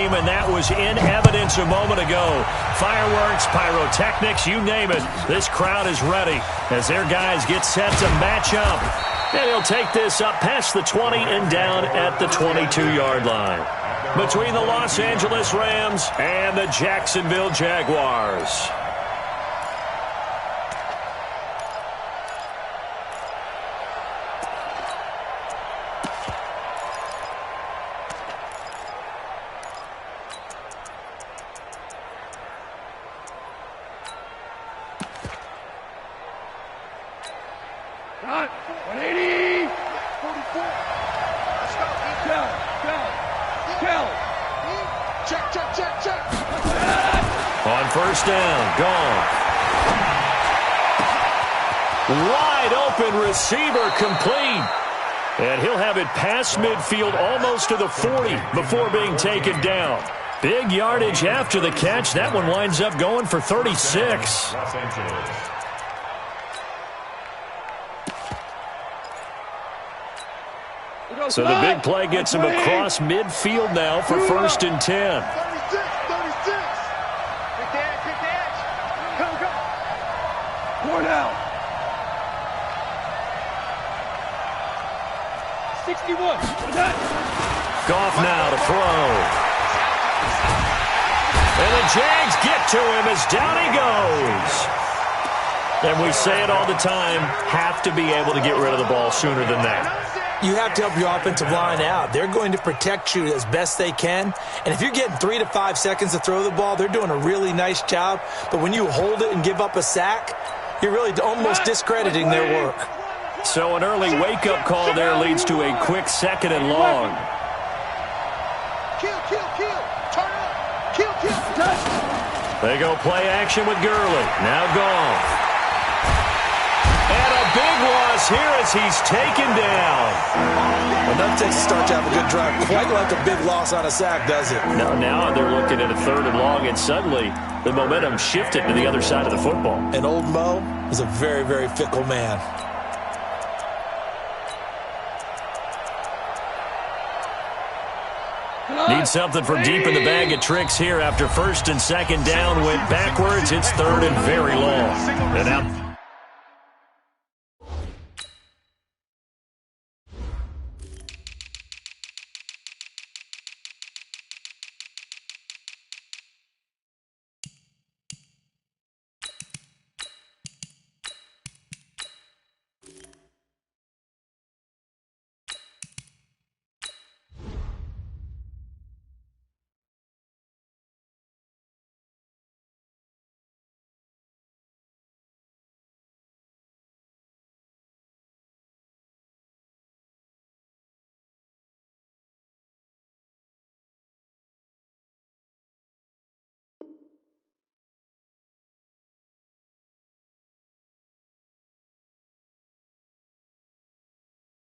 game, and that was in evidence a moment ago. Fireworks, pyrotechnics, you name it. This crowd is ready as their guys get set to match up. And he'll take this up past the 20 and down at the 22-yard line. Between the Los Angeles Rams and the Jacksonville Jaguars. On first down, gone. Wide open receiver complete. And he'll have it past midfield almost to the 40 before being taken down. Big yardage after the catch. That one winds up going for 36. So the big play gets him across midfield now for first and 10. 36. Pick the edge. Come. 4 down. 61. Goff now to throw. And the Jags get to him as down he goes. And we say it all the time, have to be able to get rid of the ball sooner than that. You have to help your offensive line out. They're going to protect you as best they can. And if you're getting 3 to 5 seconds to throw the ball, they're doing a really nice job. But when you hold it and give up a sack, you're really almost discrediting their work. So an early wake-up call there leads to a quick 2nd and long. Kill. Turn up. Kill. Touch. They go play action with Gurley. Now Goff. And a big loss here as he's taken down. Well, that takes a start to have a good drive. Quite like a big loss on a sack, does it? Now they're looking at a 3rd and long, and suddenly the momentum shifted to the other side of the football. And old Mo is a very, very fickle man. Need something from deep in the bag of tricks here after 1st and 2nd down. Went backwards. It's 3rd and very long. And now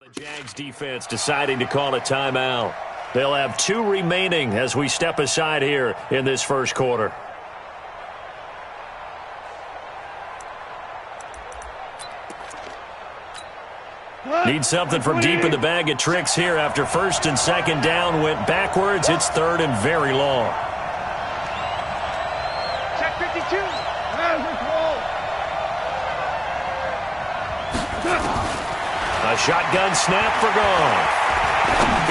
the Jags defense deciding to call a timeout. They'll have 2 remaining as we step aside here in this first quarter. Need something from deep in the bag of tricks here after 1st and 2nd down. Went backwards. It's 3rd and very long. Check 52. A shotgun snap for Goff.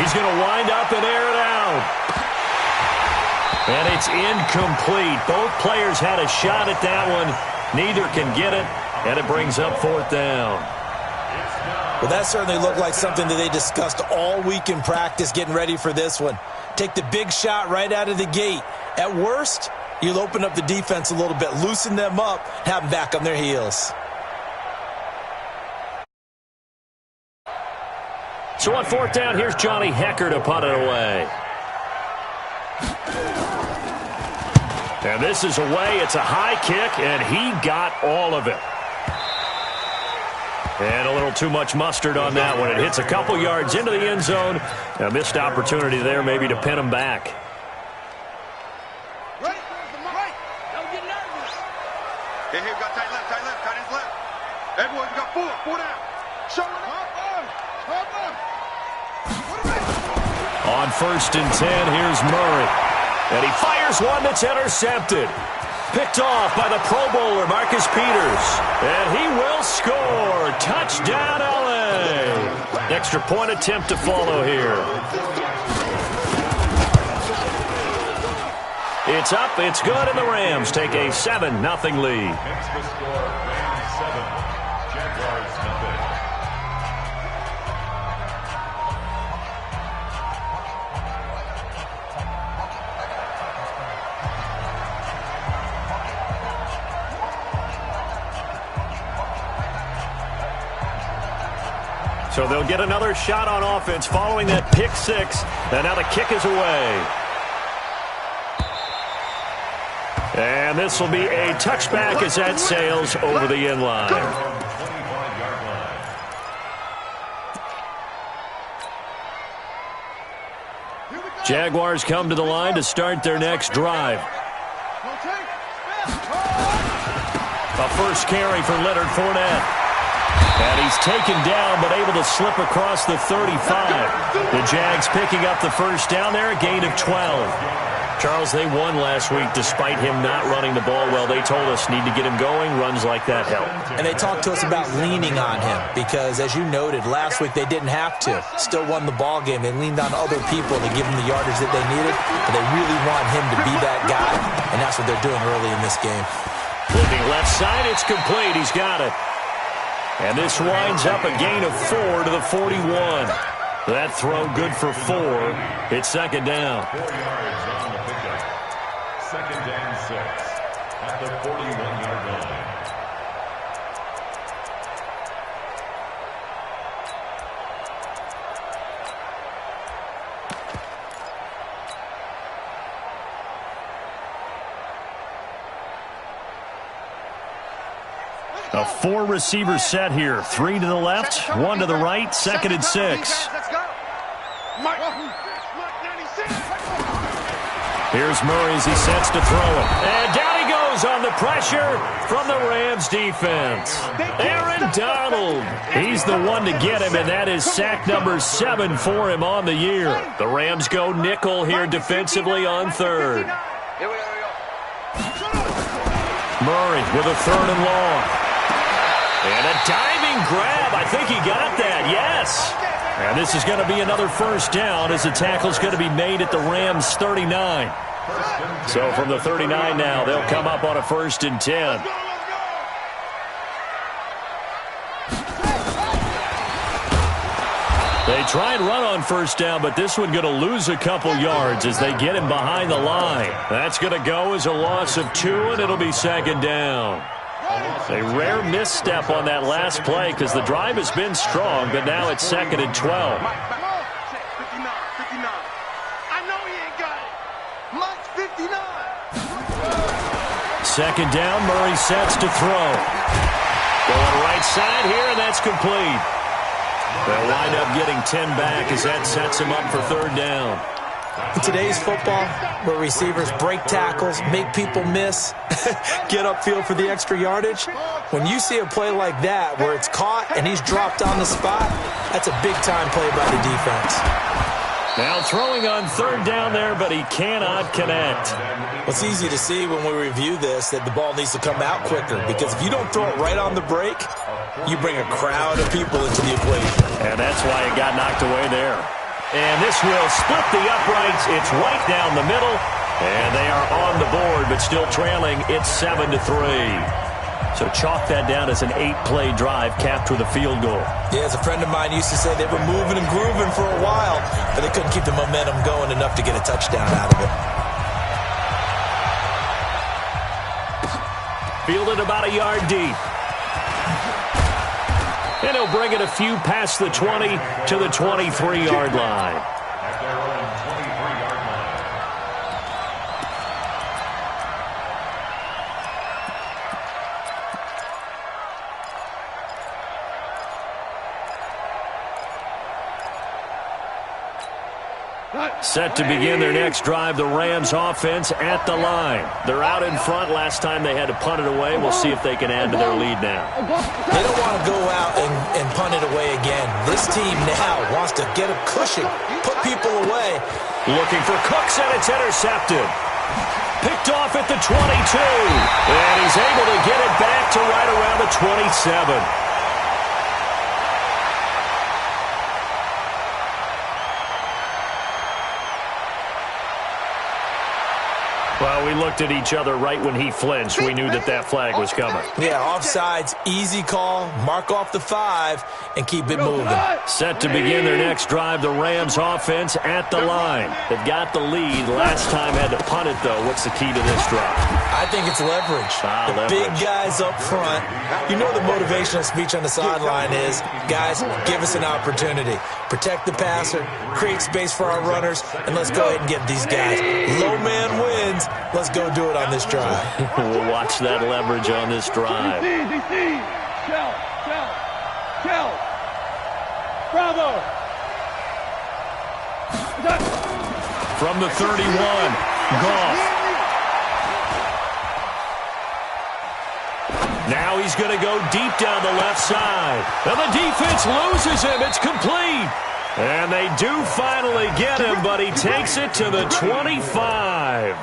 He's going to wind up and air it out. And it's incomplete. Both players had a shot at that one. Neither can get it, and it brings up 4th down. Well, that certainly looked like something that they discussed all week in practice getting ready for this one. Take the big shot right out of the gate. At worst, you'll open up the defense a little bit, loosen them up, have them back on their heels. So on 4th down, here's Johnny Hecker to punt it away. And this is away. It's a high kick, and he got all of it. And a little too much mustard on that one. It hits a couple yards into the end zone. A missed opportunity there maybe to pin him back. Right. Don't get nervous. Hey, we got tight left. Tight ends left. Everyone, we got 4 down. Show it up. On 1st and 10, here's Murray. And he fires one that's intercepted. Picked off by the Pro Bowler, Marcus Peters. And he will score. Touchdown, LA. Extra point attempt to follow here. It's up, it's good, and the Rams take a 7-0 lead. Extra score, Rams 7, Jaguars 0. So they'll get another shot on offense following that pick six. And now the kick is away. And this will be a touchback as that sails over the end line. 25-yard line. Jaguars come to the line to start their next drive. A first carry for Leonard Fournette. And he's taken down but able to slip across the 35. The Jags picking up the first down there, a gain of 12. Charles, they won last week despite him not running the ball well. They told us need to get him going. Runs like that help. And they talked to us about leaning on him because, as you noted, last week they didn't have to. Still won the ball game. They leaned on other people to give them the yardage that they needed. But they really want him to be that guy, and that's what they're doing early in this game. Looking left side, it's complete. He's got it. And this winds up a gain of 4 to the 41. That throw good for 4. It's second down. 4 yards on the pickup. Second and 6 at the 41-yard line. A 4-receiver set here. 3 to the left, 1 to the right, second and 6. Here's Murray as he sets to throw it. And down he goes on the pressure from the Rams defense. Aaron Donald. He's the one to get him, and that is sack number 7 for him on the year. The Rams go nickel here defensively on third. Murray with a 3rd and long. And a diving grab. I think he got that, yes. And this is going to be another first down as the tackle's going to be made at the Rams' 39. So from the 39 now, they'll come up on a 1st and 10. They try and run on first down, but this one going to lose a couple yards as they get him behind the line. That's going to go as a loss of 2, and it'll be second down. A rare misstep on that last play because the drive has been strong, but now it's 2nd and 12. Second down, Murray sets to throw. Going right side here, and that's complete. They'll wind up getting 10 back as that sets him up for 3rd down. In today's football, where receivers break tackles, make people miss, get upfield for the extra yardage, when you see a play like that where it's caught and he's dropped on the spot, that's a big-time play by the defense. Now throwing on 3rd down there, but he cannot connect. It's easy to see when we review this that the ball needs to come out quicker because if you don't throw it right on the break, you bring a crowd of people into the equation. And that's why it got knocked away there. And this will split the uprights. It's right down the middle. And they are on the board, but still trailing. It's 7-3. So chalk that down as an 8-play drive capped with a field goal. Yeah, as a friend of mine used to say, they were moving and grooving for a while, but they couldn't keep the momentum going enough to get a touchdown out of it. Fielded about a yard deep. And he'll bring it a few past the 20 to the 23-yard line. At their own 23-yard line. Set to begin their next drive, the Rams offense at the line. They're out in front. Last time they had to punt it away. We'll see if they can add to their lead now. They don't want to go out and punt it away again. This team now wants to get a cushion, put people away. Looking for Cooks, and it's intercepted. Picked off at the 22. And he's able to get it back to right around the 27. Well, we looked at each other right when he flinched. We knew that that flag was coming. Yeah, offsides, easy call, mark off the 5, and keep it moving. Set to begin their next drive, the Rams offense at the line. They've got the lead. Last time had to punt it, though. What's the key to this drive? I think it's leverage. The big guys up front. You know the motivational speech on the sideline is, guys, give us an opportunity. Protect the passer, create space for our runners, and let's go ahead and get these guys. Low man wins. Let's go do it on this drive. We'll watch that leverage on this drive. DC. Shell. Bravo. From the 31, Goff. Now he's going to go deep down the left side. And the defense loses him. It's complete. And they do finally get him, but he takes it to the 25.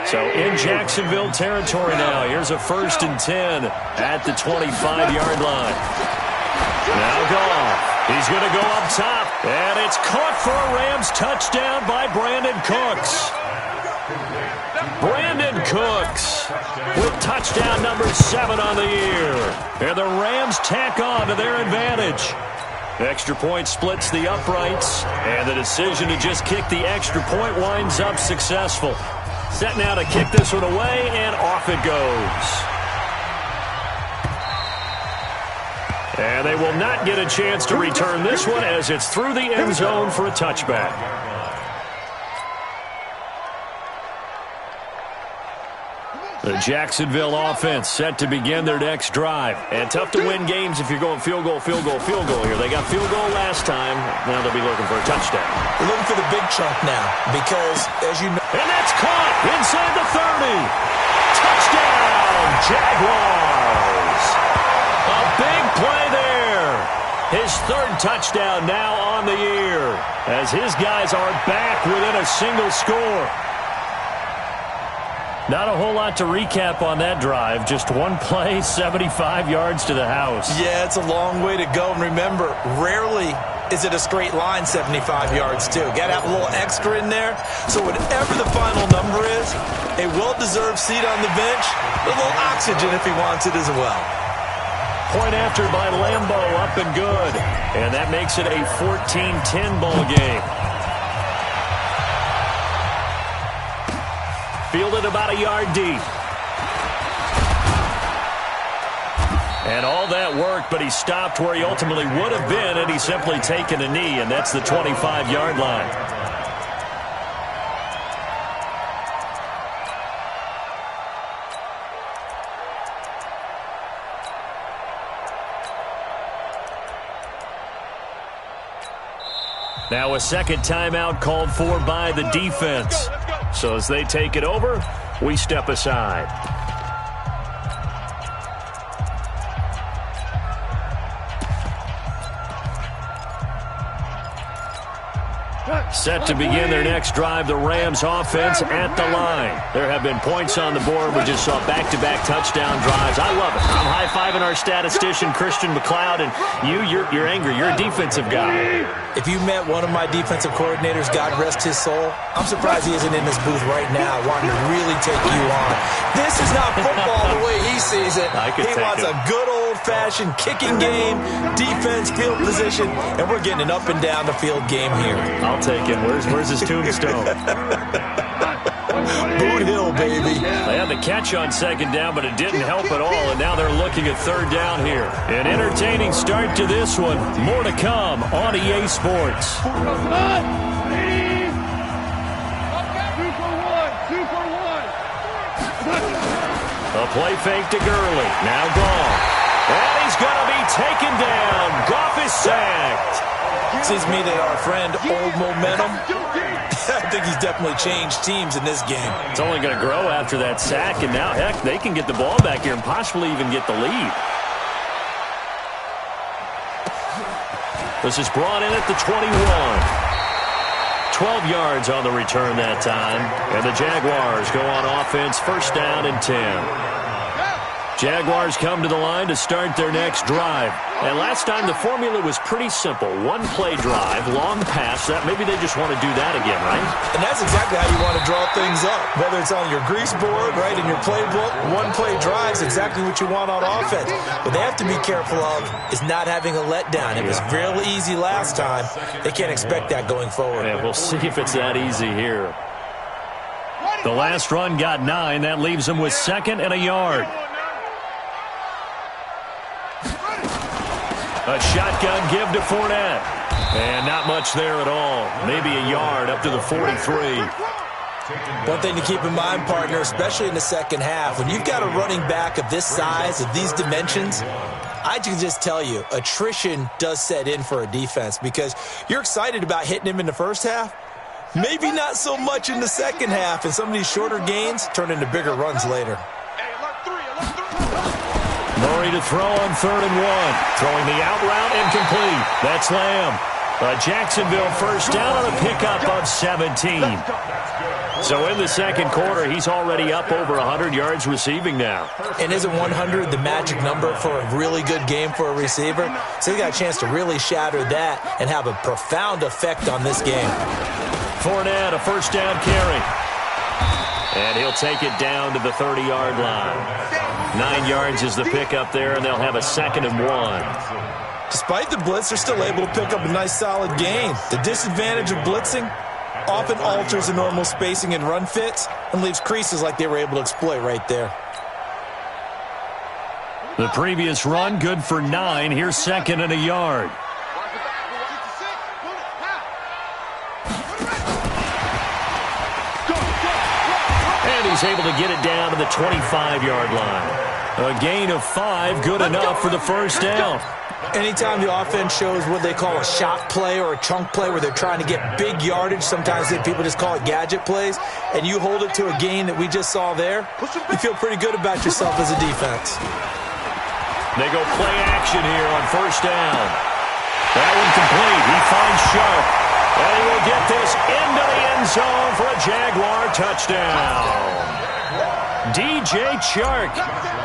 So in Jacksonville territory now. Here's a 1st and 10 at the 25-yard line. Now Goff. He's going to go up top. And it's caught for a Rams touchdown by Brandon Cooks. Brandon Cooks with touchdown number 7 on the year. And the Rams tack on to their advantage. Extra point splits the uprights, and the decision to just kick the extra point winds up successful. Set now to kick this one away, and off it goes. And they will not get a chance to return this one as it's through the end zone for a touchback. The Jacksonville offense set to begin their next drive. And tough to win games if you're going field goal here. They got field goal last time. Now they'll be looking for a touchdown. They're looking for the big chunk now because, as you know... And that's caught inside the 30. Touchdown, Jaguars. A big play there. His 3rd touchdown now on the year as his guys are back within a single score. Not a whole lot to recap on that drive. Just one play, 75 yards to the house. Yeah, it's a long way to go. And remember, rarely is it a straight line 75 yards, too. Got to have a little extra in there. So whatever the final number is, a well-deserved seat on the bench, a little oxygen if he wants it as well. Point after by Lambo, up and good. And that makes it a 14-10 ball game. Fielded about a yard deep. And all that worked, but he stopped where he ultimately would have been had he simply taken a knee, and that's the 25-yard line. Now a second timeout called for by the defense. So as they take it over, we step aside. Set to begin their next drive, the Rams offense at the line. There have been points on the board. We just saw back-to-back touchdown drives. I love it. I'm high-fiving our statistician, Christian McLeod, and you're angry. You're a defensive guy. If you met one of my defensive coordinators, God rest his soul, I'm surprised he isn't in this booth right now wanting to really take you on. This is not football the way he sees it. He wants a good old-fashioned kicking game, defense, field position, and we're getting an up-and-down-the-field game here. I'll take it. Where's his tombstone? Boot Hill, baby. They had the catch on second down, but it didn't help at all, and now they're looking at third down here. An entertaining start to this one. More to come on EA Sports. 2 for 1. A play fake to Gurley. Now Goff. And he's going to be taken down. Goff is sacked. Seems to me that our friend, Old Momentum, I think he's definitely changed teams in this game. It's only going to grow after that sack, and now, heck, they can get the ball back here and possibly even get the lead. This is brought in at the 21. 12 yards on the return that time. And the Jaguars go on offense, first down and 10. Jaguars come to the line to start their next drive. And last time the formula was pretty simple. One-play drive, long pass. That maybe they just want to do that again, right? And that's exactly how you want to draw things up. Whether it's on your grease board, right, in your playbook, one-play drive is exactly what you want on offense. What they have to be careful of is not having a letdown. It was real easy last time. They can't expect that going forward. Yeah, we'll see if it's that easy here. The last run got 9. That leaves them with second and a yard. A shotgun give to Fournette. And not much there at all. Maybe a yard up to the 43. One thing to keep in mind, partner, especially in the second half, when you've got a running back of this size, of these dimensions, I can just tell you, attrition does set in for a defense because you're excited about hitting him in the first half. Maybe not so much in the second half, and some of these shorter gains turn into bigger runs later. Murray to throw on 3rd and 1. Throwing the out route incomplete. That's Lamb. A Jacksonville first down on a pickup of 17. So in the second quarter, he's already up over 100 yards receiving now. And isn't 100 the magic number for a really good game for a receiver? So he got a chance to really shatter that and have a profound effect on this game. Fournette, a first down carry. And he'll take it down to the 30-yard line. 9 yards is the pickup there, and they'll have a 2nd and 1. Despite the blitz, they're still able to pick up a nice solid gain. The disadvantage of blitzing often alters the normal spacing and run fits and leaves creases like they were able to exploit right there. The previous run, good for 9. Here's 2nd and a yard. And he's able to get it down to the 25-yard line. A gain of 5, good enough for the first down. Anytime the offense shows what they call a shot play or a chunk play where they're trying to get big yardage, sometimes people just call it gadget plays, and you hold it to a gain that we just saw there, you feel pretty good about yourself as a defense. They go play action here on first down. That one complete. He finds Sharp. And he will get this into the end zone for a Jaguar touchdown. DJ Chark,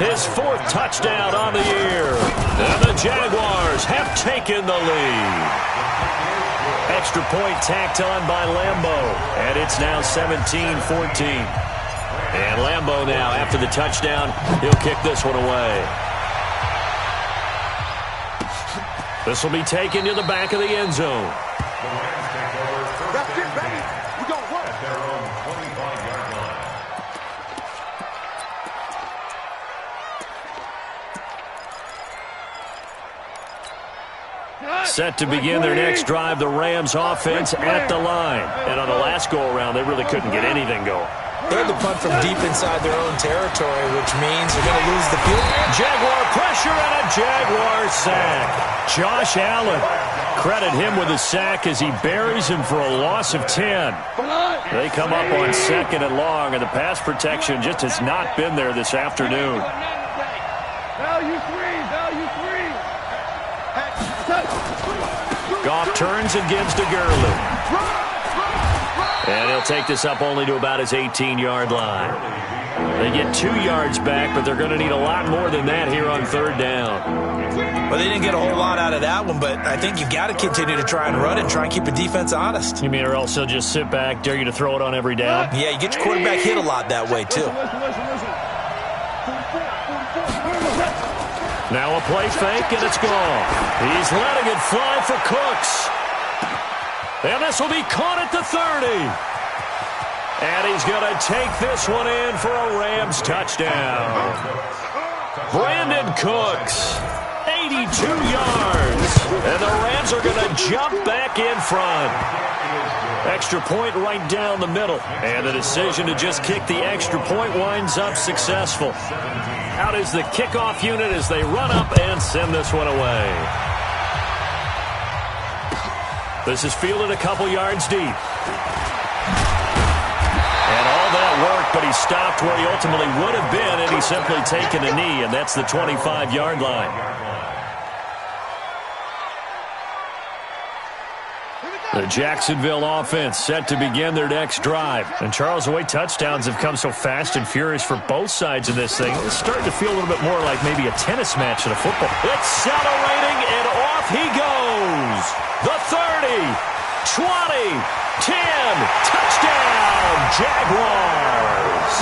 his 4th touchdown on the year. And the Jaguars have taken the lead. Extra point tacked on by Lambo. And it's now 17-14. And Lambo now, after the touchdown, he'll kick this one away. This will be taken to the back of the end zone. That's it, baby. We gonna work. At their own 25-yard line. Set to begin their next drive, the Rams offense at the line. And on the last go-around, they really couldn't get anything going. They had to punt from deep inside their own territory, which means they're going to lose the field. Jaguar pressure and a Jaguar sack. Josh Allen, credit him with a sack as he buries him for a loss of 10. They come up on 2nd and long, and the pass protection just has not been there this afternoon. Value 3. Goff turns and gives to Gurley. And he'll take this up only to about his 18-yard line. They get 2 yards back, but they're going to need a lot more than that here on 3rd down. Well, they didn't get a whole lot out of that one, but I think you've got to continue to try and run it and try and keep the defense honest. You mean or else they'll just sit back, dare you to throw it on every down? Yeah, you get your quarterback hit a lot that way, too. Now a play fake, and it's gone. He's letting it fly for Cooks. And this will be caught at the 30. And he's going to take this one in for a Rams touchdown. Brandon Cooks, 82 yards. And the Rams are going to jump back in front. Extra point right down the middle. And the decision to just kick the extra point winds up successful. Out is the kickoff unit as they run up and send this one away. This is fielded a couple yards deep. And all that work, but he stopped where he ultimately would have been had he simply taken a knee, and that's the 25-yard line. The Jacksonville offense set to begin their next drive. And Charles, the way touchdowns have come so fast and furious for both sides of this thing, it's starting to feel a little bit more like maybe a tennis match than a football. Accelerating, and off he goes. The 30, 20, 10, touchdown, Jaguars.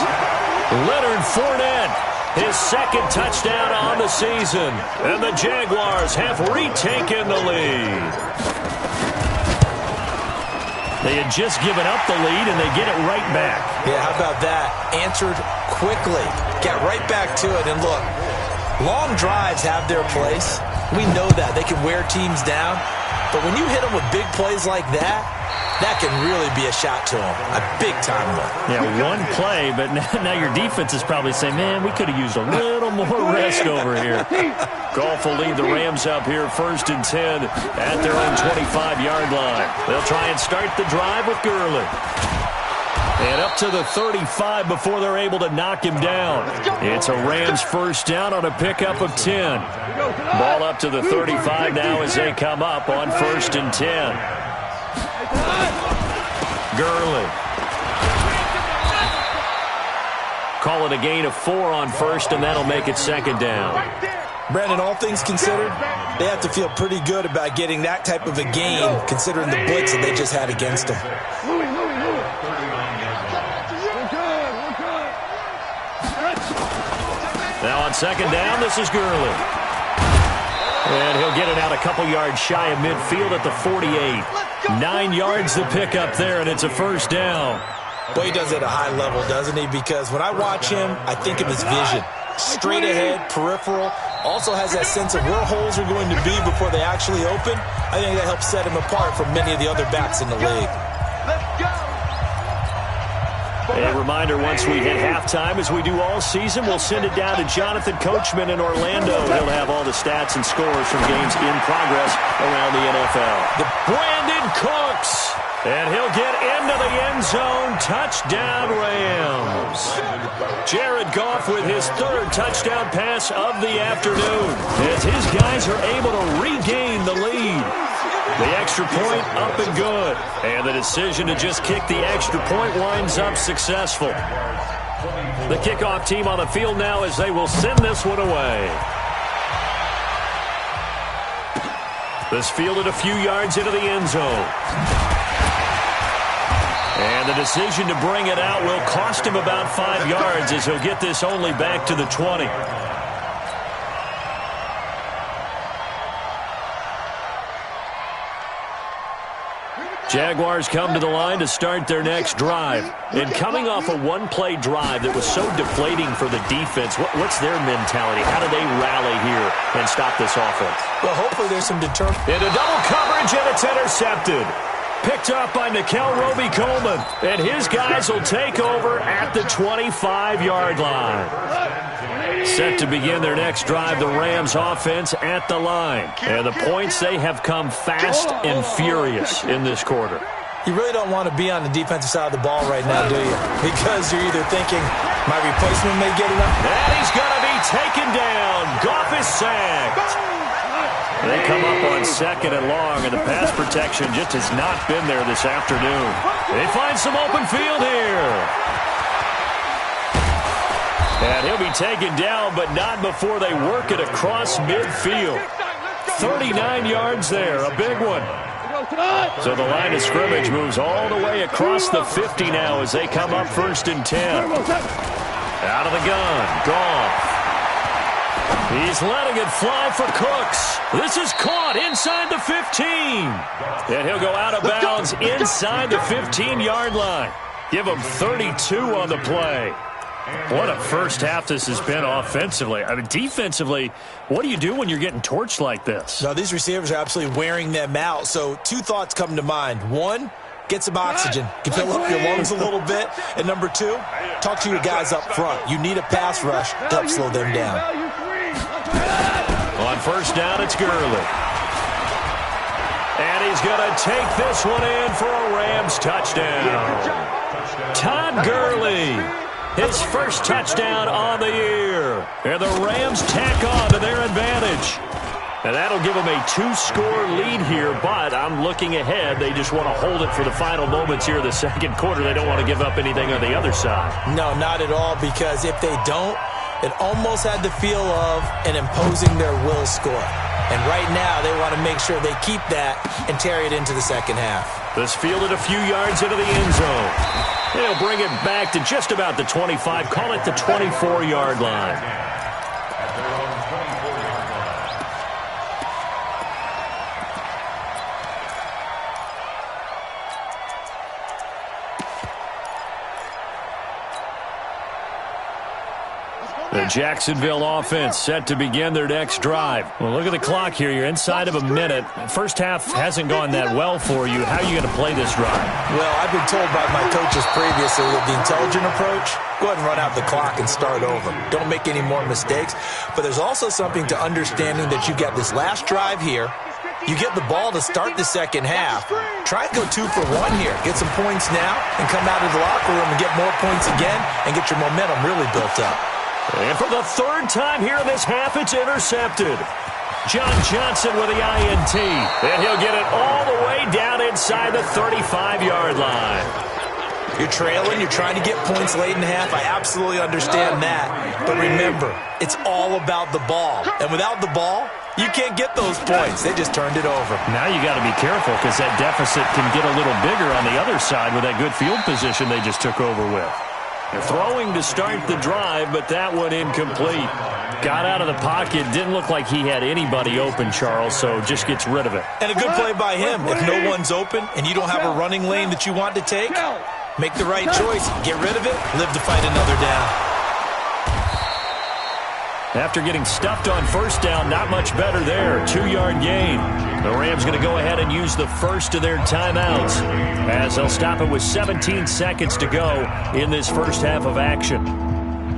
Leonard Fournette, his second touchdown on the season. And the Jaguars have retaken the lead. They had just given up the lead, and they get it right back. Yeah, how about that? Answered quickly. Got right back to it. And look, long drives have their place. We know that. They can wear teams down. But when you hit them with big plays like that, that can really be a shot to them. A big-time one. Yeah, one play, but now your defense is probably saying, man, we could have used a little more rest over here. Goff will lead the Rams up here 1st and 10 at their own 25-yard line. They'll try and start the drive with Gurley. And up to the 35 before they're able to knock him down. It's a Rams first down on a pickup of 10. Ball up to the 35 now as they come up on 1st and 10. Gurley. Call it a gain of 4 on 1st, and that'll make it 2nd down. Brandon, all things considered, they have to feel pretty good about getting that type of a gain, considering the blitz that they just had against them. Now on 2nd down, this is Gurley. And he'll get it out a couple yards shy of midfield at the 48. 9 yards the pickup there, and it's a 1st down. Well, he does it at a high level, doesn't he? Because when I watch him, I think of his vision. Straight ahead, peripheral. Also has that sense of where holes are going to be before they actually open. I think that helps set him apart from many of the other backs in the league. A reminder, once we hit halftime, as we do all season, we'll send it down to Jonathan Coachman in Orlando. He'll have all the stats and scores from games in progress around the NFL. The Brandon Cooks, and he'll get into the end zone. Touchdown, Rams. Jared Goff with his 3rd touchdown pass of the afternoon, as his guys are able to regain the lead. The extra point up and good. And the decision to just kick the extra point winds up successful. The kickoff team on the field now as they will send this one away. This fielded a few yards into the end zone. And the decision to bring it out will cost him about 5 yards as he'll get this only back to the 20. Jaguars come to the line to start their next drive. And coming off a one-play drive that was so deflating for the defense, what's their mentality? How do they rally here and stop this offense? Well, hopefully there's some determination. Into double coverage, and it's intercepted. Picked up by Nikel Roby-Coleman. And his guys will take over at the 25-yard line. Set to begin their next drive, the Rams offense at the line. And the points, they have come fast and furious in this quarter. You really don't want to be on the defensive side of the ball right now, do you? Because you're either thinking, my replacement may get enough. And he's going to be taken down. Goff is sacked. They come up on 2nd and long, and the pass protection just has not been there this afternoon. They find some open field here. And he'll be taken down, but not before they work it across midfield. 39 yards there, a big one. So the line of scrimmage moves all the way across the 50 now as they come up 1st and 10. Out of the gun, Goff. He's letting it fly for Cooks. This is caught inside the 15. And he'll go out of bounds inside the 15-yard line. Give him 32 on the play. What a first half this has been offensively. I mean, defensively, what do you do when you're getting torched like this? No, these receivers are absolutely wearing them out. So 2 thoughts come to mind. 1, get some oxygen. You can fill up your lungs a little bit. And number 2, talk to your guys up front. You need a pass rush to help slow them down. On 1st down, it's Gurley. And he's going to take this one in for a Rams touchdown. Todd Gurley. His first touchdown on the year. And the Rams tack on to their advantage. And that'll give them a 2-score lead here, but I'm looking ahead. They just want to hold it for the final moments here in the second quarter. They don't want to give up anything on the other side. No, not at all, because if they don't, it almost had the feel of an imposing their will score. And right now, they want to make sure they keep that and carry it into the second half. This fielded a few yards into the end zone. They'll bring it back to just about the 25. Call it the 24-yard line. The Jacksonville offense set to begin their next drive. Well, look at the clock here. You're inside of a minute. First half hasn't gone that well for you. How are you going to play this drive? Well, I've been told by my coaches previously that the intelligent approach, go ahead and run out the clock and start over. Don't make any more mistakes. But there's also something to understanding that you get this last drive here. You get the ball to start the second half. Try and go 2 for 1 here. Get some points now and come out of the locker room and get more points again and get your momentum really built up. And for the third time here in this half, it's intercepted. John Johnson with the INT. And he'll get it all the way down inside the 35-yard line. You're trailing. You're trying to get points late in half. I absolutely understand that. But remember, it's all about the ball. And without the ball, you can't get those points. They just turned it over. Now you got to be careful because that deficit can get a little bigger on the other side with that good field position they just took over with. They're throwing to start the drive, but that one incomplete. Got out of the pocket. Didn't look like he had anybody open, Charles, so just gets rid of it. And a good play by him. If no one's open and you don't have a running lane that you want to take, make the right choice. Get rid of it. Live to fight another down. After getting stuffed on first down, not much better there. 2-yard gain. The Rams going to go ahead and use the first of their timeouts as they'll stop it with 17 seconds to go in this first half of action.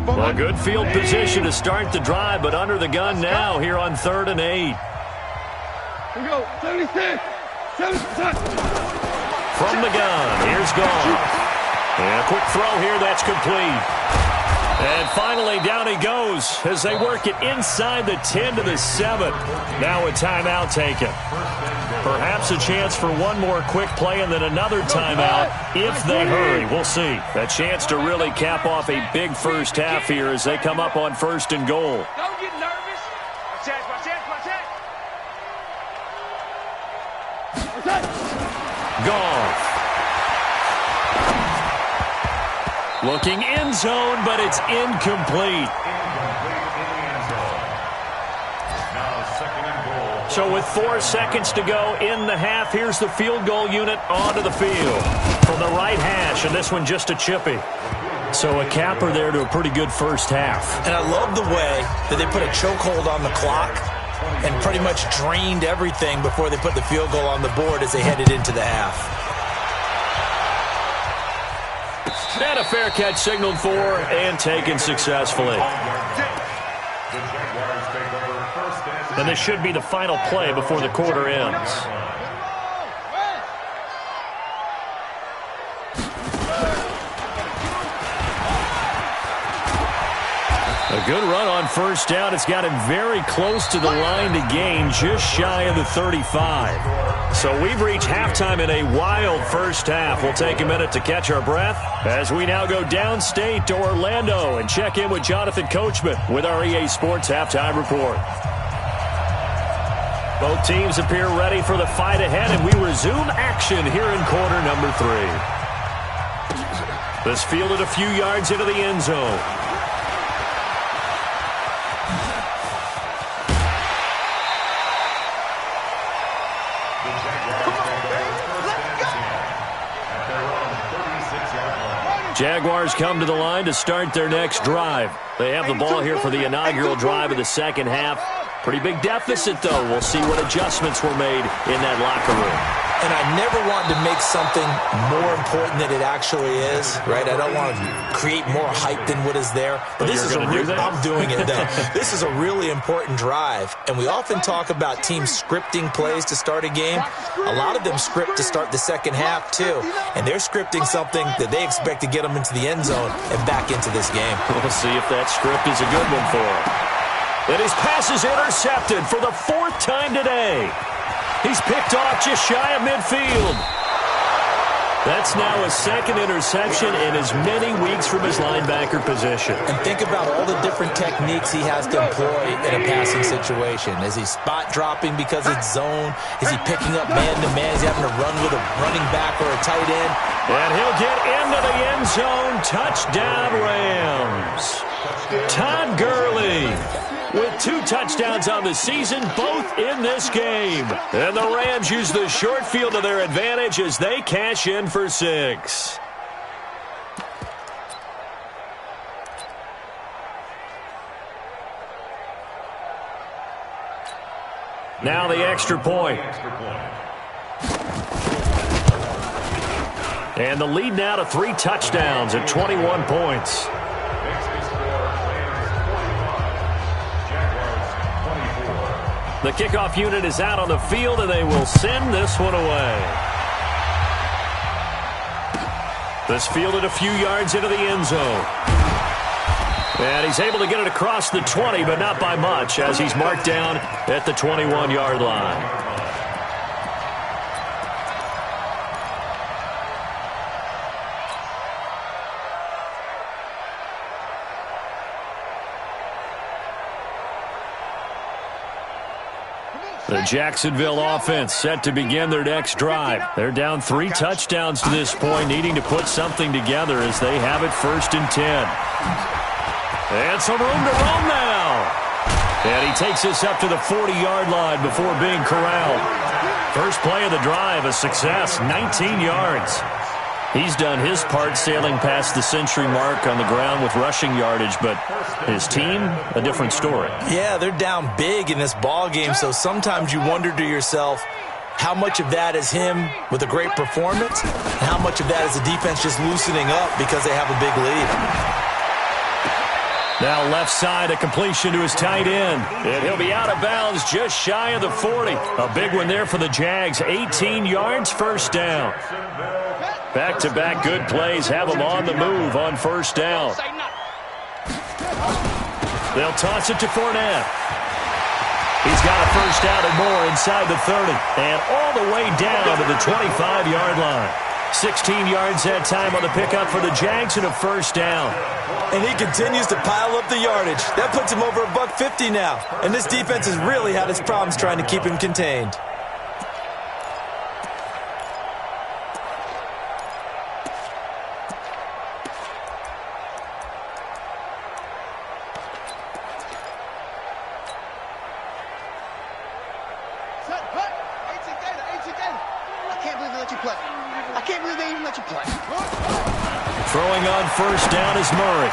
Well, good field position to start the drive, but under the gun now here on 3rd and 8. Here we go. 76. 76. From the gun, here's Goff. And a quick throw here, that's complete. And finally, down he goes as they work it inside the 10 to the 7. Now a timeout taken. Perhaps a chance for one more quick play and then another timeout if they hurry. We'll see. A chance to really cap off a big first half here as they come up on 1st and goal. Don't get nervous. Watch that. Goff. Looking end zone, but it's incomplete. So with 4 seconds to go in the half, here's the field goal unit onto the field from the right hash, and this one just a chippy. So a capper there to a pretty good first half. And I love the way that they put a chokehold on the clock and pretty much drained everything before they put the field goal on the board as they headed into the half. And a fair catch signaled for and taken successfully. And this should be the final play before the quarter ends. A good run on first down. It's got him very close to the line to gain, just shy of the 35. So we've reached halftime in a wild first half. We'll take a minute to catch our breath as we now go downstate to Orlando and check in with Jonathan Coachman with our EA Sports Halftime Report. Both teams appear ready for the fight ahead, and we resume action here in quarter number 3. This fielded a few yards into the end zone. Jaguars come to the line to start their next drive. They have the ball here for the inaugural drive of the second half. Pretty big deficit, though. We'll see what adjustments were made in that locker room. And I never want to make something more important than it actually is, right? I don't want to create more hype than what is there. But this is I'm doing it, though. This is a really important drive. And we often talk about teams scripting plays to start a game. A lot of them script to start the second half, too. And they're scripting something that they expect to get them into the end zone and back into this game. We'll see if that script is a good one for them. And his pass is intercepted for the 4th time today. He's picked off just shy of midfield. That's now his 2nd interception in as many weeks from his linebacker position. And think about all the different techniques he has to employ in a passing situation. Is he spot dropping because it's zone? Is he picking up man-to-man? Is he having to run with a running back or a tight end? And he'll get into the end zone. Touchdown, Rams. Todd Gurley with 2 touchdowns on the season, both in this game. And the Rams use the short field to their advantage as they cash in for 6. Now the extra point. And the lead now to 3 touchdowns at 21 points. The kickoff unit is out on the field, and they will send this one away. This fielded a few yards into the end zone. And he's able to get it across the 20, but not by much, as he's marked down at the 21-yard line. The Jacksonville offense set to begin their next drive. They're down 3 touchdowns to this point, needing to put something together as they have it 1st and 10. And some room to roam now. And he takes this up to the 40-yard line before being corralled. First play of the drive, a success, 19 yards. He's done his part sailing past the century mark on the ground with rushing yardage, but his team, a different story. Yeah, they're down big in this ball game, so sometimes you wonder to yourself how much of that is him with a great performance and how much of that is the defense just loosening up because they have a big lead. Now left side, a completion to his tight end. And he'll be out of bounds just shy of the 40. A big one there for the Jags. 18 yards, 1st down. Back-to-back good plays have them on the move on 1st down. They'll toss it to Fournette. He's got a 1st down and more inside the 30. And all the way down to the 25-yard line. 16 yards that time on the pickup for the Jags and a 1st down. And he continues to pile up the yardage. That puts him over $150 now. And this defense has really had its problems trying to keep him contained. Throwing on 1st down is Murray.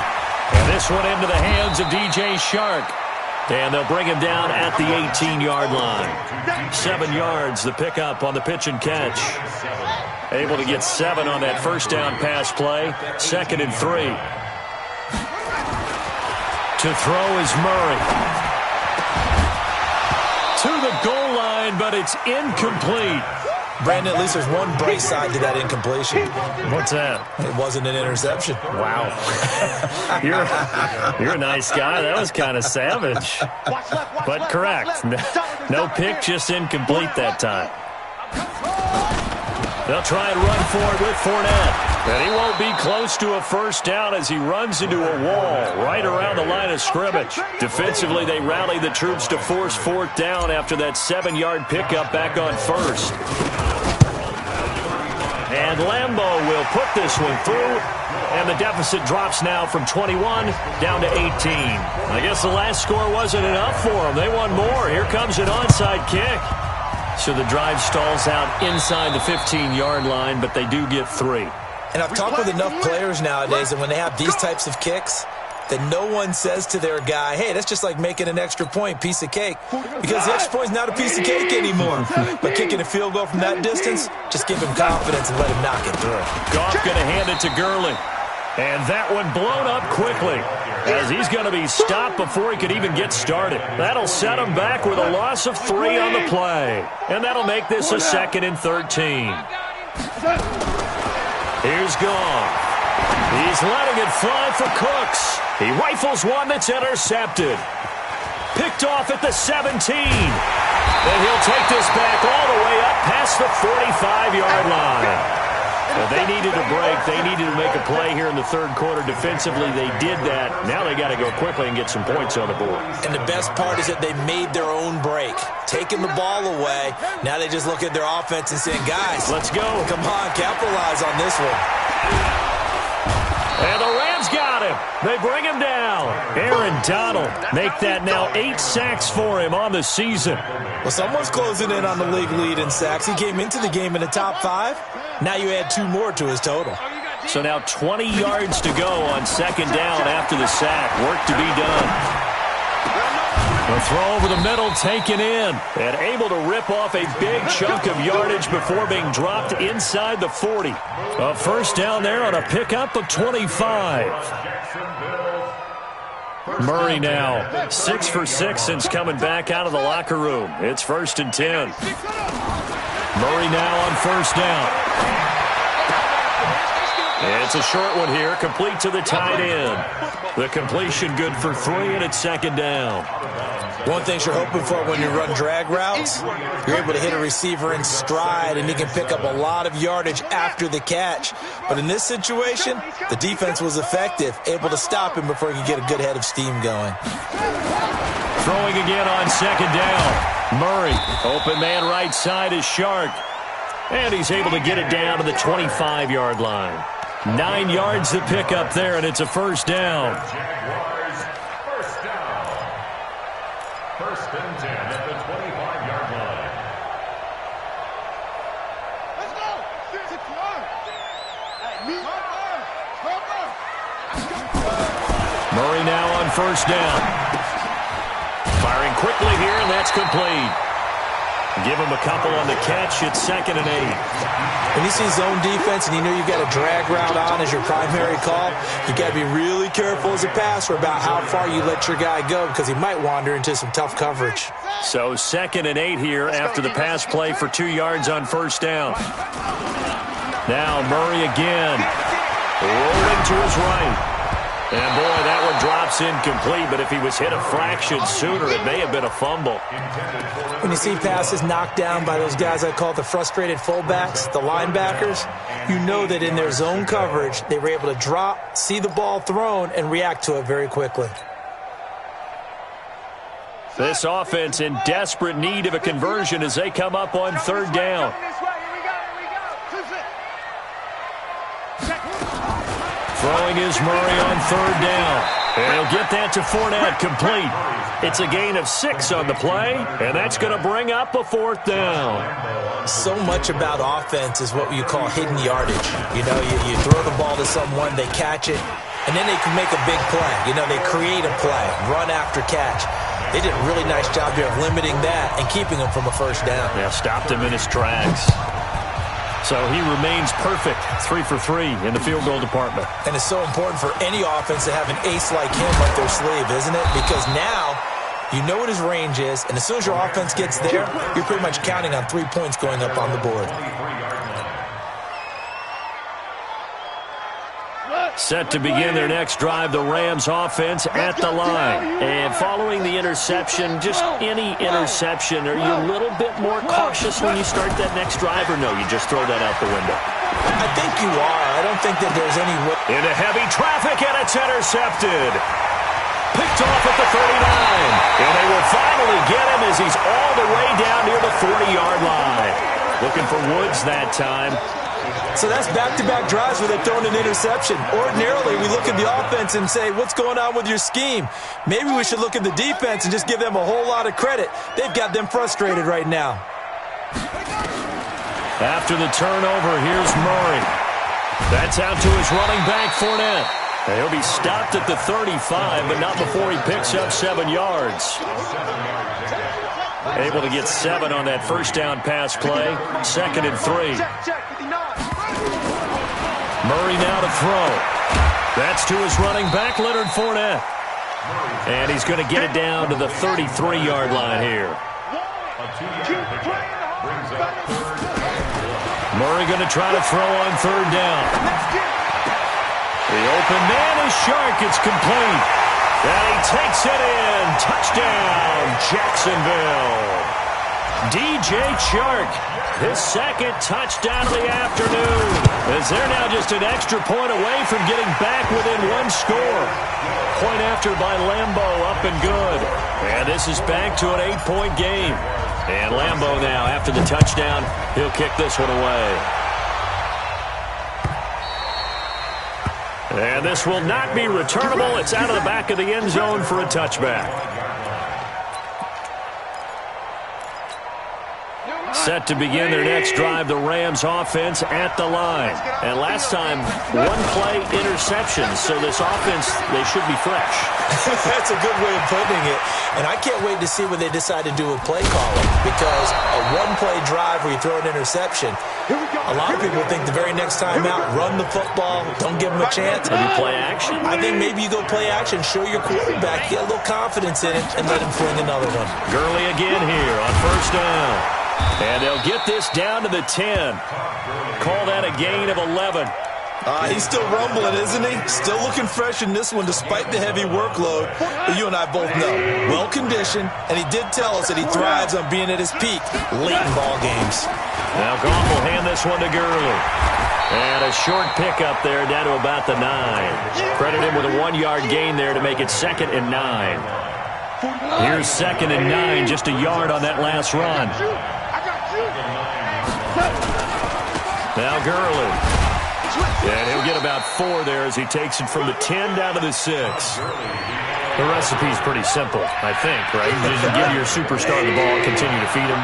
And this one into the hands of DJ Shark. And they'll bring him down at the 18-yard line. 7 yards, the pickup on the pitch and catch. Able to get 7 on that 1st down pass play. 2nd and 3. To throw is Murray. To the goal line, but it's incomplete. Brandon, at least there's one bright side to that incompletion. What's that? It wasn't an interception. Wow. You're a nice guy. That was kind of savage. But correct. No pick, just incomplete that time. They'll try and run for it with Fournette. And he won't be close to a 1st down as he runs into a wall right around the line of scrimmage. Defensively, they rally the troops to force 4th down after that 7-yard pickup back on 1st. And Lambeau will put this one through. And the deficit drops now from 21 down to 18. I guess the last score wasn't enough for them. They want more. Here comes an onside kick. So the drive stalls out inside the 15-yard line, but they do get 3. And I've talked with enough players nowadays that when they have these types of kicks, that no one says to their guy, hey, that's just like making an extra point, piece of cake. Because the extra point is not a piece of cake anymore. But kicking a field goal from that distance, just give him confidence and let him knock it through. Goff going to hand it to Gurley. And that one blown up quickly as he's going to be stopped before he could even get started. That'll set him back with a loss of 3 on the play. And that'll make this a 2nd and 13. Here's Goff. He's letting it fly for Cooks. He rifles one that's intercepted. Picked off at the 17. And he'll take this back all the way up past the 45-yard line. They needed a break. They needed to make a play here in the third quarter. Defensively, they did that. Now they got to go quickly and get some points on the board. And the best part is that they made their own break. Taking the ball away. Now they just look at their offense and saying, guys, let's go. Come on, capitalize on this one. And the Rams got him. They bring him down. Aaron Donald make that now 8 sacks for him on the season. Well, someone's closing in on the league lead in sacks. He came into the game in the top 5. Now you add 2 more to his total. So now 20 yards to go on second down after the sack. Work to be done. A throw over the middle, taken in, and able to rip off a big chunk of yardage before being dropped inside the 40. A first down there on a pickup of 25. Murray now 6 for 6 since coming back out of the locker room. It's 1st and 10. Murray now on first down. It's a short one here, complete to the tight end. The completion good for 3, and it's second down. One thing you're hoping for when you run drag routes, you're able to hit a receiver in stride, and he can pick up a lot of yardage after the catch. But in this situation, the defense was effective, able to stop him before he could get a good head of steam going. Throwing again on second down. Murray, open man right side is Shark. And he's able to get it down to the 25-yard line. 9 yards to pick up there, and it's a first down. Jaguars, first down. 1st and 10 at the 25-yard line. Let's go. 6-1. Murray now on first down. Firing quickly here, and that's complete. Give him a couple on the catch. It's 2nd and 8. When you see zone defense and you know you've got a drag route on as your primary call, you got to be really careful as a passer about how far you let your guy go because he might wander into some tough coverage. So 2nd and 8 here after the pass play for 2 yards on first down. Now Murray again. Rolling to his right. And, boy, that one drops incomplete, but if he was hit a fraction sooner, it may have been a fumble. When you see passes knocked down by those guys I call the frustrated fullbacks, the linebackers, you know that in their zone coverage, they were able to drop, see the ball thrown, and react to it very quickly. This offense in desperate need of a conversion as they come up on third down. Throwing is Murray on third down. And he'll get that to Fournette, complete. It's a gain of 6 on the play, and that's going to bring up a 4th down. So much about offense is what you call hidden yardage. You know, you throw the ball to someone, they catch it, and then they can make a big play. You know, they create a play, run after catch. They did a really nice job here of limiting that and keeping him from a first down. Yeah, stopped him in his tracks. So he remains perfect, 3 for 3 in the field goal department. And it's so important for any offense to have an ace like him up their sleeve, isn't it? Because now you know what his range is, and as soon as your offense gets there, you're pretty much counting on 3 points going up on the board. Set to begin their next drive, the Rams offense at the line. And following the interception, just any interception, are you a little bit more cautious when you start that next drive, or no, you just throw that out the window? I think you are. I don't think that there's any way. Into heavy traffic, and it's intercepted. Picked off at the 39. And they will finally get him as he's all the way down near the 40-yard line. Looking for Woods that time. So that's back-to-back drives where they've thrown an interception. Ordinarily, we look at the offense and say, what's going on with your scheme? Maybe we should look at the defense and just give them a whole lot of credit. They've got them frustrated right now. After the turnover, here's Murray. That's out to his running back, Fournette. And he'll be stopped at the 35, but not before he picks up 7 yards. Able to get 7 on that first down pass play. 2nd and 3. Murray now to throw. That's to his running back, Leonard Fournette. And he's going to get it down to the 33-yard line here. Murray going to try to throw on third down. The open man is Shark. It's complete. And he takes it in. Touchdown, Jacksonville. DJ Chark, his second touchdown of the afternoon, as they're now just an extra point away from getting back within one score. Point after by Lambo, up and good. And this is back to an 8-point game. And Lambo now, after the touchdown, he'll kick this one away. And this will not be returnable. It's out of the back of the end zone for a touchback. Set to begin their next drive, the Rams offense at the line. And last time, one-play interception, so this offense, they should be fresh. That's a good way of putting it. And I can't wait to see what they decide to do with play calling, because a one-play drive where you throw an interception, a lot of people think the very next time out, run the football, don't give them a chance. Maybe play action. I think maybe you go play action, show your quarterback, get a little confidence in it, and let him fling another one. Gurley again here on first down. And they'll get this down to the 10. Call that a gain of 11. He's still rumbling, isn't he? Still looking fresh in this one despite the heavy workload. But you and I both know, well-conditioned, and he did tell us that he thrives on being at his peak late in ball games. Now Goff will hand this one to Gurley. And a short pickup there down to about the 9. Credit him with a 1-yard gain there to make it 2nd and 9. Here's 2nd and 9, just a yard on that last run. Now Gurley. And he'll get about 4 there as he takes it from the 10 down to the 6. The recipe's pretty simple, I think, right? You just give your superstar the ball, continue to feed him.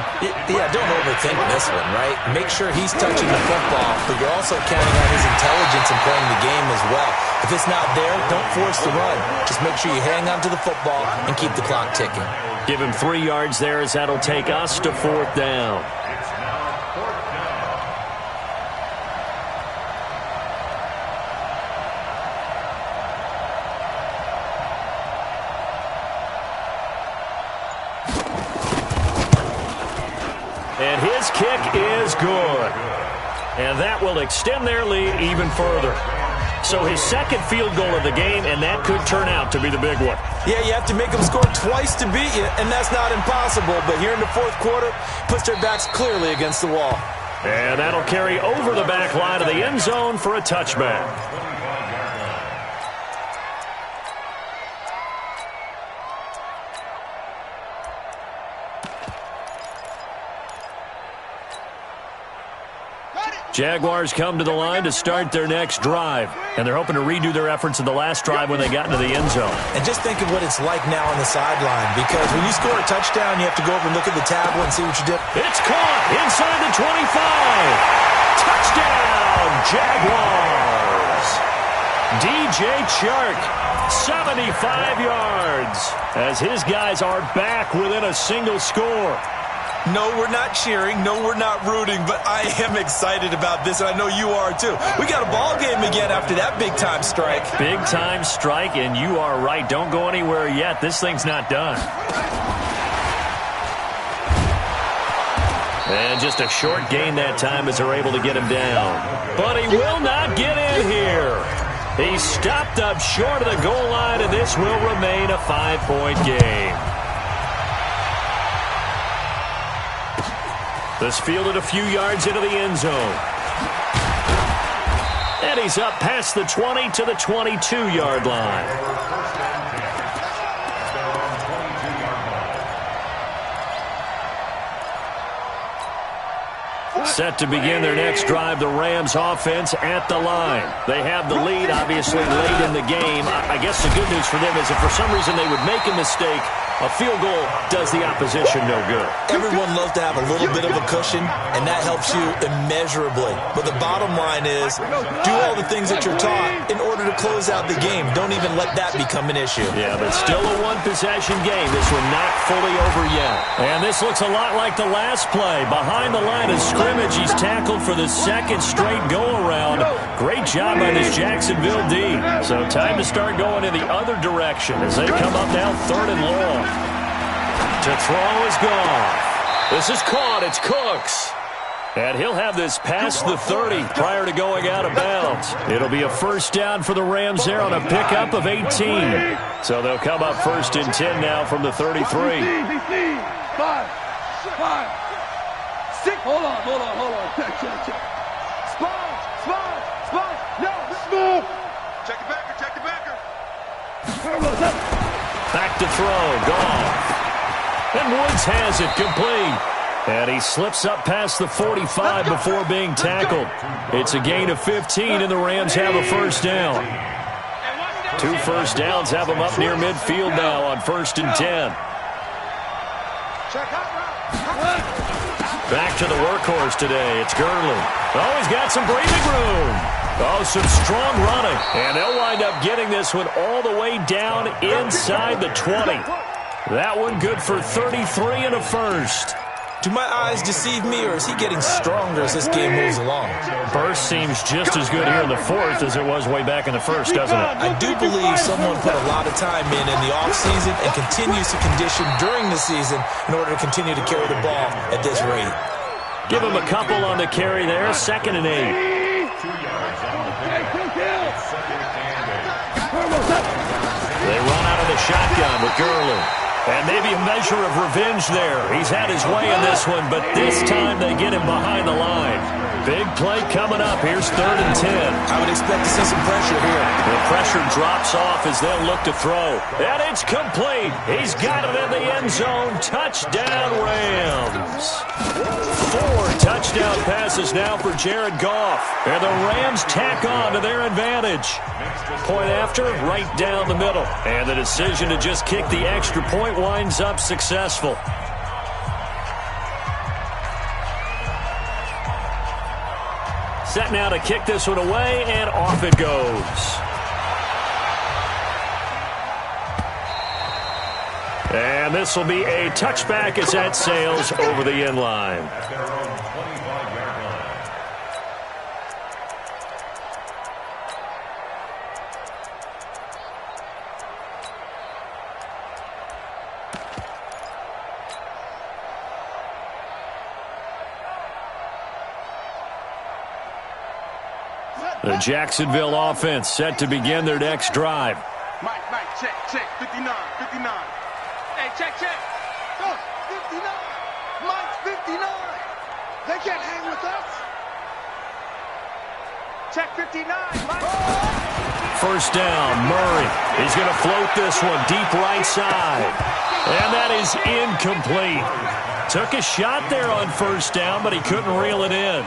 Yeah, don't overthink this one, right? Make sure he's touching the football, but you're also counting on his intelligence in playing the game as well. If it's not there, don't force the run. Just make sure you hang on to the football and keep the clock ticking. Give him 3 yards there as that'll take us to 4th down. And his kick is good. And that will extend their lead even further. So his second field goal of the game, and that could turn out to be the big one. Yeah, you have to make them score twice to beat you, and that's not impossible. But here in the 4th quarter, puts their backs clearly against the wall. And that'll carry over the back line of the end zone for a touchback. Jaguars come to the line to start their next drive. And they're hoping to redo their efforts in the last drive when they got into the end zone. And just think of what it's like now on the sideline. Because when you score a touchdown, you have to go over and look at the tablet and see what you did. It's caught inside the 25. Touchdown, Jaguars. DJ Chark, 75 yards. As his guys are back within a single score. No, we're not cheering. No, we're not rooting. But I am excited about this, and I know you are too. We got a ball game again after that big-time strike. Big-time strike, and you are right. Don't go anywhere yet. This thing's not done. And just a short gain that time as they're able to get him down. But he will not get in here. He's stopped up short of the goal line, and this will remain a 5-point game. This fielded a few yards into the end zone. And he's up past the 20 to the 22-yard line. Set to begin their next drive, the Rams offense at the line. They have the lead, obviously, late in the game. I guess the good news for them is if for some reason they would make a mistake, a field goal does the opposition no good. Everyone loves to have a little bit of a cushion, and that helps you immeasurably. But the bottom line is, do all the things that you're taught in order to close out the game. Don't even let that become an issue. Yeah, but still a one-possession game. This one not fully over yet. And this looks a lot like the last play. Behind the line of scrimmage, he's tackled for the second straight go-around. Great job by this Jacksonville D. So time to start going in the other direction as they come up now 3rd and long. To throw is Goff. This is caught. It's Cooks. And he'll have this past the 30 prior to going out of bounds. It'll be a first down for the Rams there on a pickup of 18. So they'll come up first and 10 now from the 33. 5, 5, 6. Hold on. Check. Spot. No, move. Check the backer. Back to throw. Goff. And Woods has it complete. And he slips up past the 45 before being tackled. It's a gain of 15, and the Rams have a first down. 2 first downs have them up near midfield now on first and 10. Back to the workhorse today. It's Gurley. Oh, he's got some breathing room. Oh, some strong running. And they'll wind up getting this one all the way down inside the 20. That one good for 33 and a first. Do my eyes deceive me, or is he getting stronger as this game moves along? Burst seems just as good here in the fourth as it was way back in the first, doesn't it? I do believe someone put a lot of time in the offseason and continues to condition during the season in order to continue to carry the ball at this rate. Give him a couple on the carry there, 2nd and 8. They run out of the shotgun with Gurley. And maybe a measure of revenge there. He's had his way in this one, but this time they get him behind the line. Big play coming up. Here's 3rd and 10. I would expect to see some pressure here. The pressure drops off as they'll look to throw. And it's complete. He's got it in the end zone. Touchdown, Rams. 4 touchdown passes now for Jared Goff. And the Rams tack on to their advantage. Point after, right down the middle. And the decision to just kick the extra point winds up successful. Set now to kick this one away, and off it goes. And this will be a touchback as that sails over the end line. The Jacksonville offense set to begin their next drive. Mike, check. 59. Hey, check. Go, 59. Mike's 59. They can't hang with us. Check 59, Mike. First down, Murray. He's going to float this one deep right side. And that is incomplete. Took a shot there on first down, but he couldn't reel it in.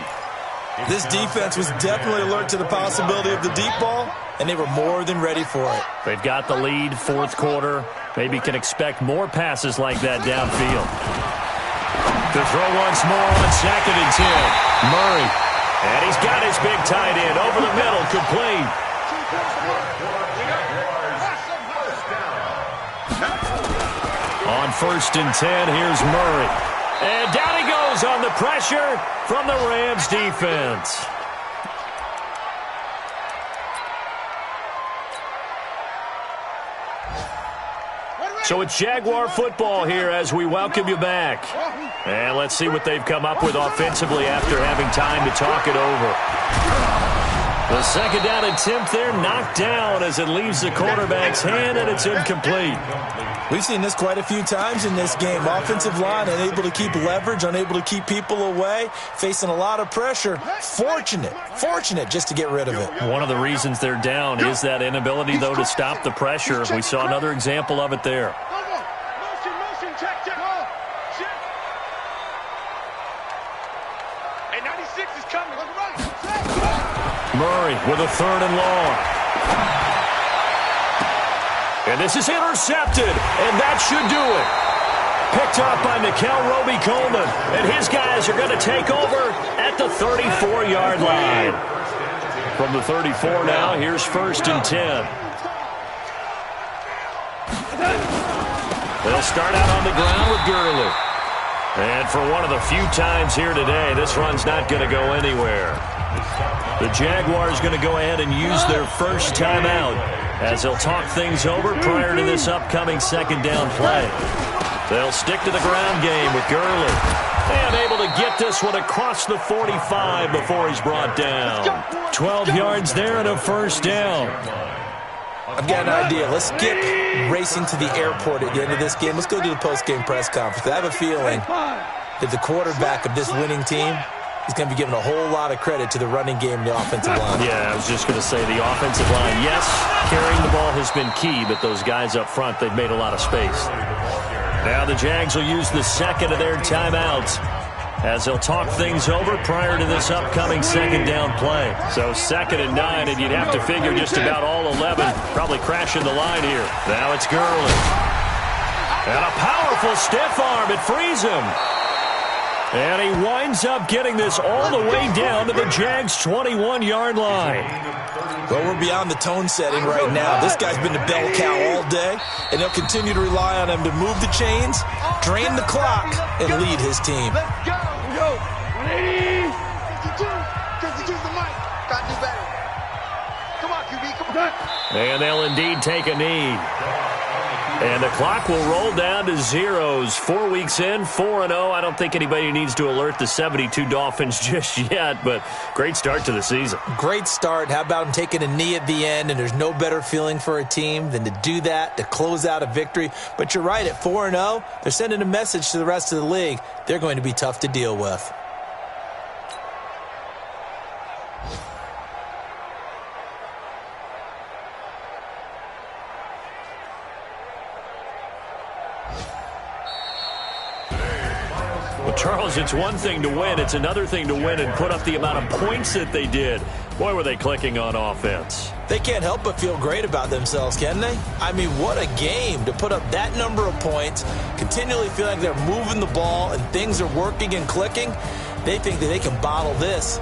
This defense was definitely alert to the possibility of the deep ball, and they were more than ready for it. They've got the lead, fourth quarter. Maybe can expect more passes like that downfield. To throw once more on 2nd and 10. Murray. And he's got his big tight end over the middle, complete. On 1st and 10, here's Murray. And down he goes on the pressure from the Rams defense. So it's Jaguar football here as we welcome you back. And let's see what they've come up with offensively after having time to talk it over. The 2nd down attempt there knocked down as it leaves the quarterback's hand, and it's incomplete. We've seen this quite a few times in this game. Offensive line unable to keep leverage, unable to keep people away, facing a lot of pressure. Fortunate just to get rid of it. One of the reasons they're down is that inability, though, to stop the pressure. We saw another example of it there. Motion, check. Hey, 96 is coming. Murray with a 3rd and long. And this is intercepted, and that should do it. Picked up by Mikel Roby-Coleman, and his guys are going to take over at the 34-yard line. From the 34 now, here's 1st and 10. They'll start out on the ground with Gurley. And for one of the few times here today, this run's not going to go anywhere. The Jaguars going to go ahead and use their first timeout as they'll talk things over prior to this upcoming 2nd down play. They'll stick to the ground game with Gurley. And able to get this one across the 45 before he's brought down. 12 yards there and a first down. I've got an idea. Let's skip racing to the airport at the end of this game. Let's go to the post-game press conference. I have a feeling that the quarterback of this winning team is going to be giving a whole lot of credit to the running game and the offensive line. Yeah, I was just going to say the offensive line, yes, carrying the ball has been key, but those guys up front, they've made a lot of space. Now the Jags will use the second of their timeouts as they'll talk things over prior to this upcoming second down play. So 2nd and 9, and you'd have to figure just about all 11 probably crashing the line here. Now it's Gurley. And a powerful stiff arm. It frees him. And he winds up getting this all the way down to the Jags' 21-yard line. Well, we're beyond the tone setting right now. This guy's been the bell cow all day, and they'll continue to rely on him to move the chains, drain the clock, and lead his team. Let's go. Go. 52's the mic. Gotta do better. Come on, QB. Come on. And they'll indeed take a knee. And the clock will roll down to zeros. 4 weeks in, 4-0. I don't think anybody needs to alert the 72 Dolphins just yet, but great start to the season. Great start. How about him taking a knee at the end? And there's no better feeling for a team than to do that, to close out a victory. But you're right, at 4-0, they're sending a message to the rest of the league. They're going to be tough to deal with. Charles, it's one thing to win. It's another thing to win and put up the amount of points that they did. Boy, were they clicking on offense. They can't help but feel great about themselves, can they? I mean, what a game to put up that number of points, continually feel like they're moving the ball and things are working and clicking. They think that they can bottle this